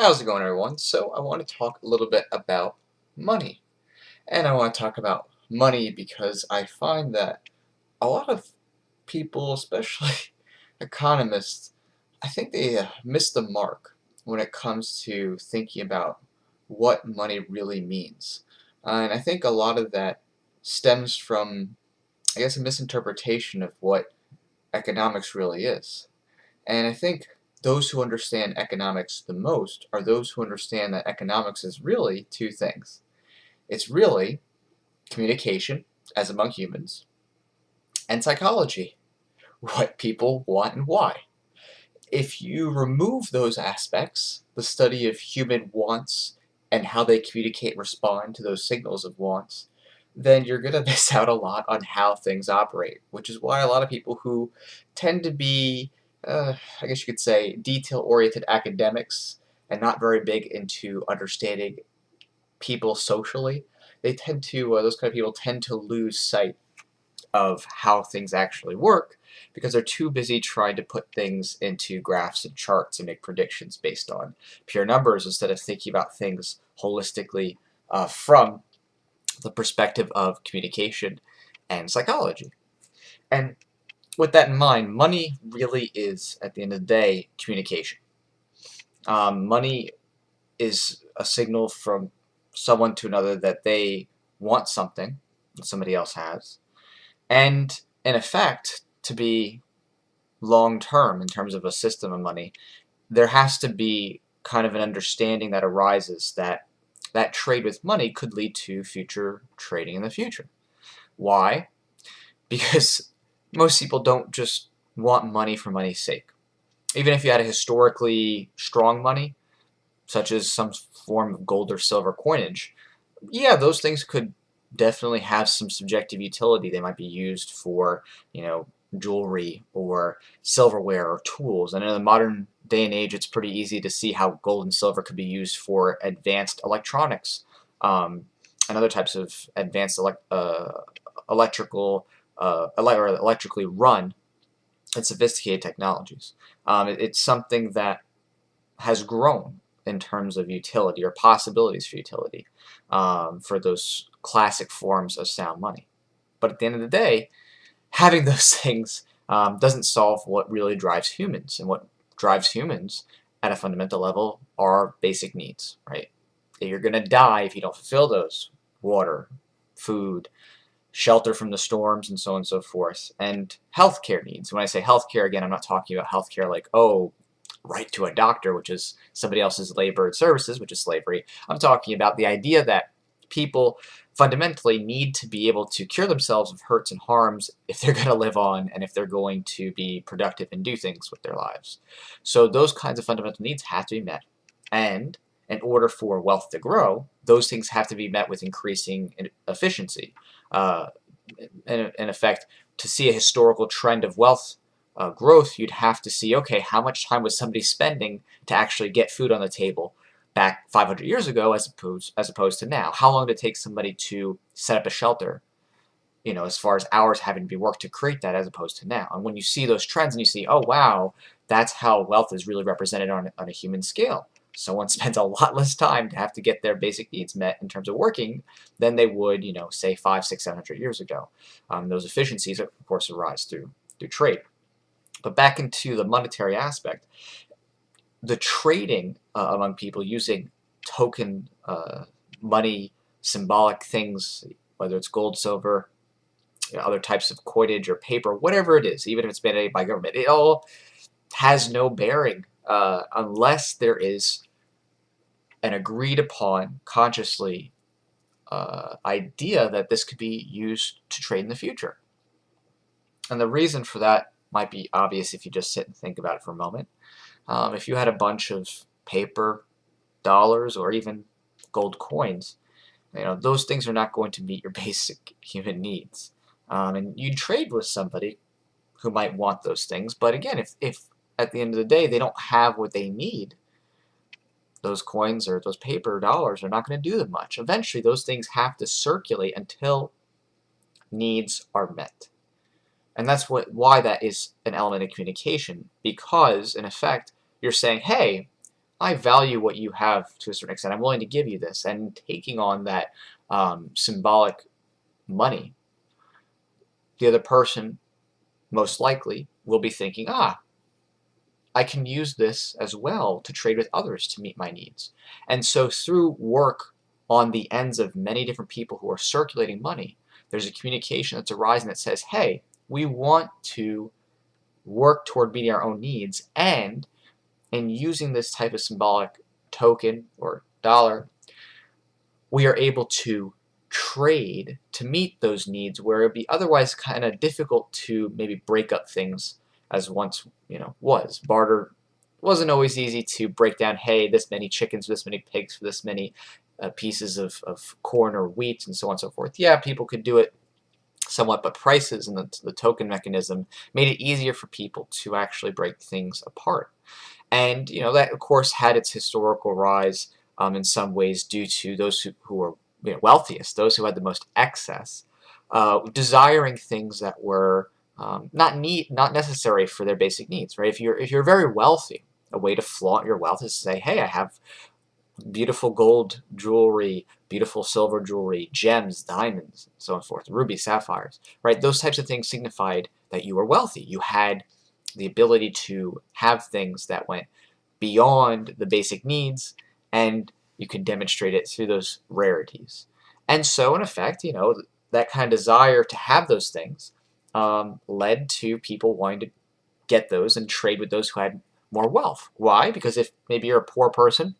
How's it going, everyone? So I want to talk a little bit about money. And I want to talk about money because I find that a lot of people, especially economists, I think they miss the mark when it comes to thinking about what money really means. And I think a lot of that stems from, I guess, a misinterpretation of what economics really is. And I think those who understand economics the most are those who understand that economics is really two things. It's really communication, as among humans, and psychology, what people want and why. If you remove those aspects, the study of human wants and how they communicate and respond to those signals of wants, then you're going to miss out a lot on how things operate, which is why a lot of people who tend to be, I guess you could say, detail-oriented academics and not very big into understanding people socially, they tend to, those kind of people tend to lose sight of how things actually work because they're too busy trying to put things into graphs and charts and make predictions based on pure numbers instead of thinking about things holistically from the perspective of communication and psychology. And with that in mind, money really is, at the end of the day, communication. Money is a signal from someone to another that they want something that somebody else has. And in effect, to be long term in terms of a system of money, there has to be kind of an understanding that arises that that trade with money could lead to future trading in the future. Why? Because most people don't just want money for money's sake. Even if you had a historically strong money, such as some form of gold or silver coinage, yeah, those things could definitely have some subjective utility. They might be used for, jewelry or silverware or tools. And in the modern day and age, it's pretty easy to see how gold and silver could be used for advanced electronics and other types of advanced electrical or electrically run and sophisticated technologies. It's something that has grown in terms of utility or possibilities for utility for those classic forms of sound money. But at the end of the day, having those things doesn't solve what really drives humans. And what drives humans at a fundamental level are basic needs, right? You're going to die if you don't fulfill those: water, food, shelter from the storms, and so on and so forth. And healthcare needs. When I say healthcare, again, I'm not talking about healthcare like, oh, right to a doctor, which is somebody else's labor and services, which is slavery. I'm talking about the idea that people fundamentally need to be able to cure themselves of hurts and harms if they're going to live on and if they're going to be productive and do things with their lives. So those kinds of fundamental needs have to be met. And in order for wealth to grow, those things have to be met with increasing efficiency. In effect, to see a historical trend of wealth growth, you'd have to see, okay, how much time was somebody spending to actually get food on the table back 500 years ago as opposed to now? How long did it take somebody to set up a shelter, as far as hours having to be worked to create that as opposed to now? And when you see those trends and you see, oh, wow, that's how wealth is really represented on a human scale. Someone spends a lot less time to have to get their basic needs met in terms of working than they would, say 500, 600, 700 years ago. Those efficiencies, of course, arise through trade. But back into the monetary aspect, the trading among people using token money, symbolic things, whether it's gold, silver, other types of coinage or paper, whatever it is, even if it's mandated by government, it all has no bearing unless there is an agreed upon, consciously, idea that this could be used to trade in the future. And the reason for that might be obvious if you just sit and think about it for a moment. If you had a bunch of paper dollars or even gold coins, those things are not going to meet your basic human needs. And you trade with somebody who might want those things, but again, if at the end of the day they don't have what they need, those coins or those paper dollars are not going to do them much. Eventually, those things have to circulate until needs are met. And that's why that is an element of communication, because in effect you're saying, hey, I value what you have to a certain extent. I'm willing to give you this. And taking on that symbolic money, the other person most likely will be thinking, I can use this as well to trade with others to meet my needs. And so through work on the ends of many different people who are circulating money, there's a communication that's arising that says, hey, we want to work toward meeting our own needs, and in using this type of symbolic token or dollar, we are able to trade to meet those needs where it would be otherwise kind of difficult to maybe break up things as once was. Barter wasn't always easy to break down, hey, this many chickens for this many pigs for this many pieces of corn or wheat and so on and so forth. Yeah, people could do it somewhat, but prices and the token mechanism made it easier for people to actually break things apart. And that of course had its historical rise in some ways due to those who were wealthiest, those who had the most excess, desiring things that were not necessary for their basic needs. Right? If you're very wealthy, a way to flaunt your wealth is to say, hey, I have beautiful gold jewelry, beautiful silver jewelry, gems, diamonds, and so on and forth, rubies, sapphires. Right? Those types of things signified that you were wealthy. You had the ability to have things that went beyond the basic needs, and you could demonstrate it through those rarities. And so, in effect, that kind of desire to have those things led to people wanting to get those and trade with those who had more wealth. Why? Because if maybe you're a poor person,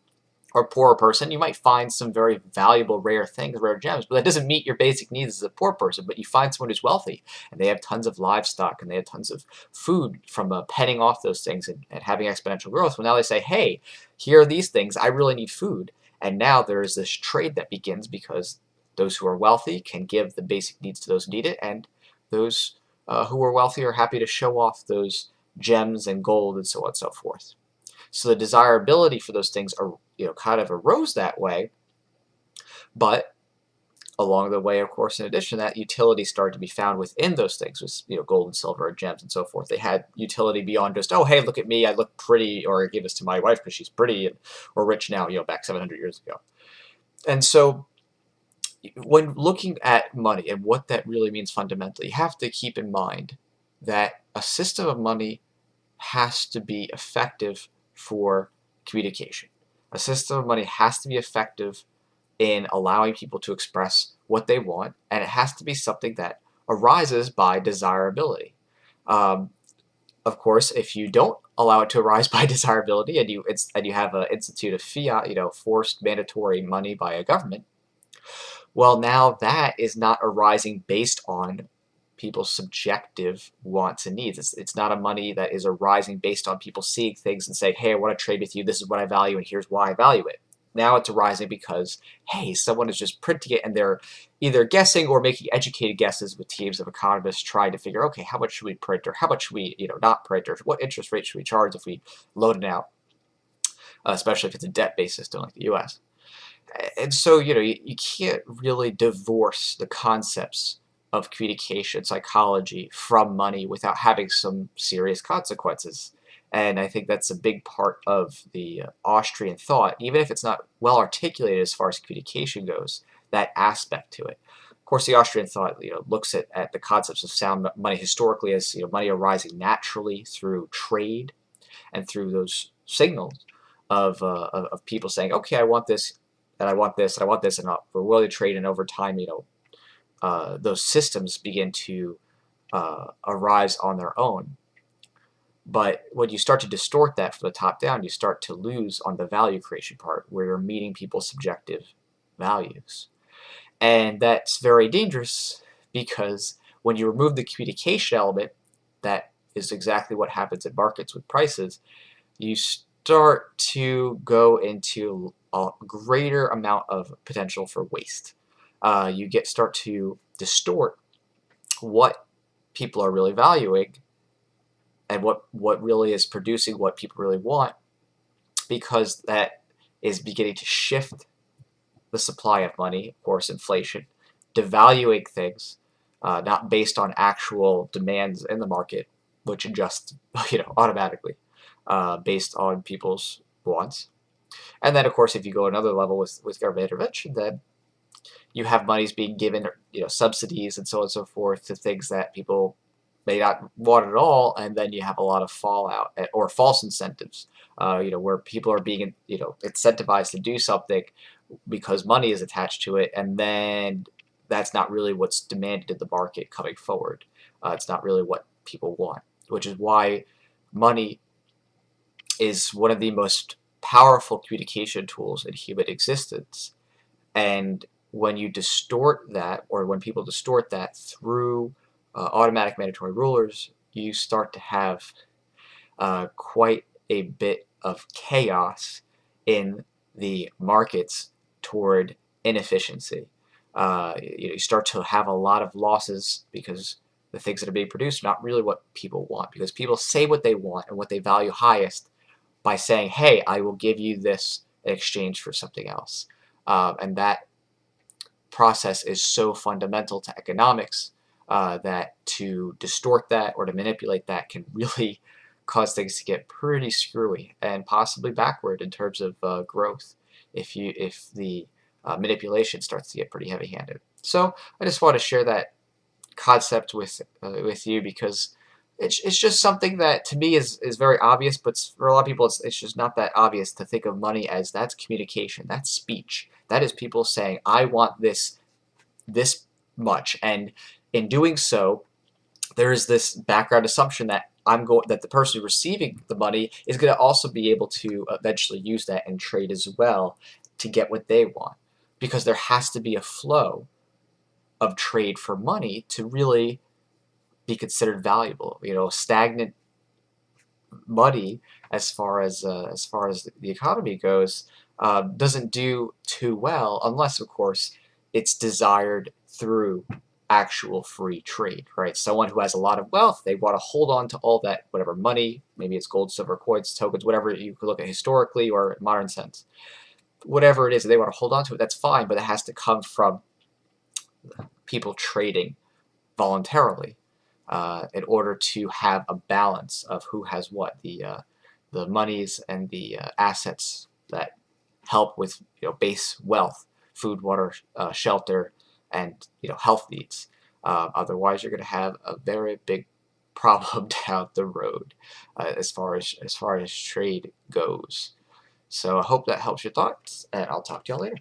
or poorer person, you might find some very valuable rare things, rare gems, but that doesn't meet your basic needs as a poor person. But you find someone who's wealthy and they have tons of livestock and they have tons of food from penning off those things and having exponential growth. Well, now they say, hey, here are these things, I really need food. And now there is this trade that begins because those who are wealthy can give the basic needs to those who need it, and those who are wealthy are happy to show off those gems and gold and so on and so forth. So the desirability for those things are, kind of arose that way, but along the way, of course, in addition to that, utility started to be found within those things, with gold and silver and gems and so forth. They had utility beyond just, oh, hey, look at me, I look pretty, or I give this to my wife because she's pretty, or rich now, back 700 years ago. And so when looking at money and what that really means fundamentally, you have to keep in mind that a system of money has to be effective for communication. A system of money has to be effective in allowing people to express what they want, and it has to be something that arises by desirability. Of course, if you don't allow it to arise by desirability, and you have an institute of fiat, forced mandatory money by a government, well, now that is not arising based on people's subjective wants and needs. It's not a money that is arising based on people seeing things and saying, hey, I want to trade with you, this is what I value, and here's why I value it. Now it's arising because, hey, someone is just printing it, and they're either guessing or making educated guesses with teams of economists trying to figure, okay, how much should we print, or how much should we not print, or what interest rate should we charge if we load it out, especially if it's a debt-based system like the U.S. And so, you can't really divorce the concepts of communication psychology from money without having some serious consequences. And I think that's a big part of the Austrian thought, even if it's not well articulated as far as communication goes, that aspect to it. Of course, the Austrian thought looks at the concepts of sound money historically as money arising naturally through trade and through those signals of people saying, okay, I want this, and I want this, and I want this, and we're willing to trade, and over time, those systems begin to arise on their own. But when you start to distort that from the top down, you start to lose on the value creation part, where you're meeting people's subjective values. And that's very dangerous, because when you remove the communication element, that is exactly what happens in markets with prices, you start to go into a greater amount of potential for waste. You start to distort what people are really valuing and what really is producing what people really want, because that is beginning to shift the supply of money, of course, inflation, devaluing things, not based on actual demands in the market, which adjust automatically based on people's wants. And then, of course, if you go another level with government intervention, then you have monies being given, subsidies and so on and so forth to things that people may not want at all, and then you have a lot of fallout or false incentives, where people are being, incentivized to do something because money is attached to it, and then that's not really what's demanded in the market coming forward. It's not really what people want, which is why money is one of the most powerful communication tools in human existence. And when you distort that, or when people distort that through automatic mandatory rulers, you start to have quite a bit of chaos in the markets toward inefficiency. You start to have a lot of losses because the things that are being produced are not really what people want, because people say what they want and what they value highest by saying, hey, I will give you this in exchange for something else. And that process is so fundamental to economics that to distort that or to manipulate that can really cause things to get pretty screwy and possibly backward in terms of growth if the manipulation starts to get pretty heavy-handed. So I just want to share that concept with you, because it's just something that to me is very obvious, but for a lot of people it's just not that obvious to think of money as that's communication, that's speech. That is people saying, I want this much, and in doing so, there is this background assumption that that the person receiving the money is going to also be able to eventually use that and trade as well to get what they want, because there has to be a flow of trade for money to really be considered valuable. Stagnant money, as far as the economy goes, doesn't do too well unless, of course, it's desired through actual free trade, right? Someone who has a lot of wealth, they want to hold on to all that, whatever money, maybe it's gold, silver, coins, tokens, whatever you could look at historically or modern sense. Whatever it is, they want to hold on to it, that's fine, but it has to come from people trading voluntarily in order to have a balance of who has what, the monies and the assets that help with base wealth, food, water, shelter, and health needs. Otherwise, you're going to have a very big problem down the road as far as trade goes. So I hope that helps your thoughts, and I'll talk to y'all later.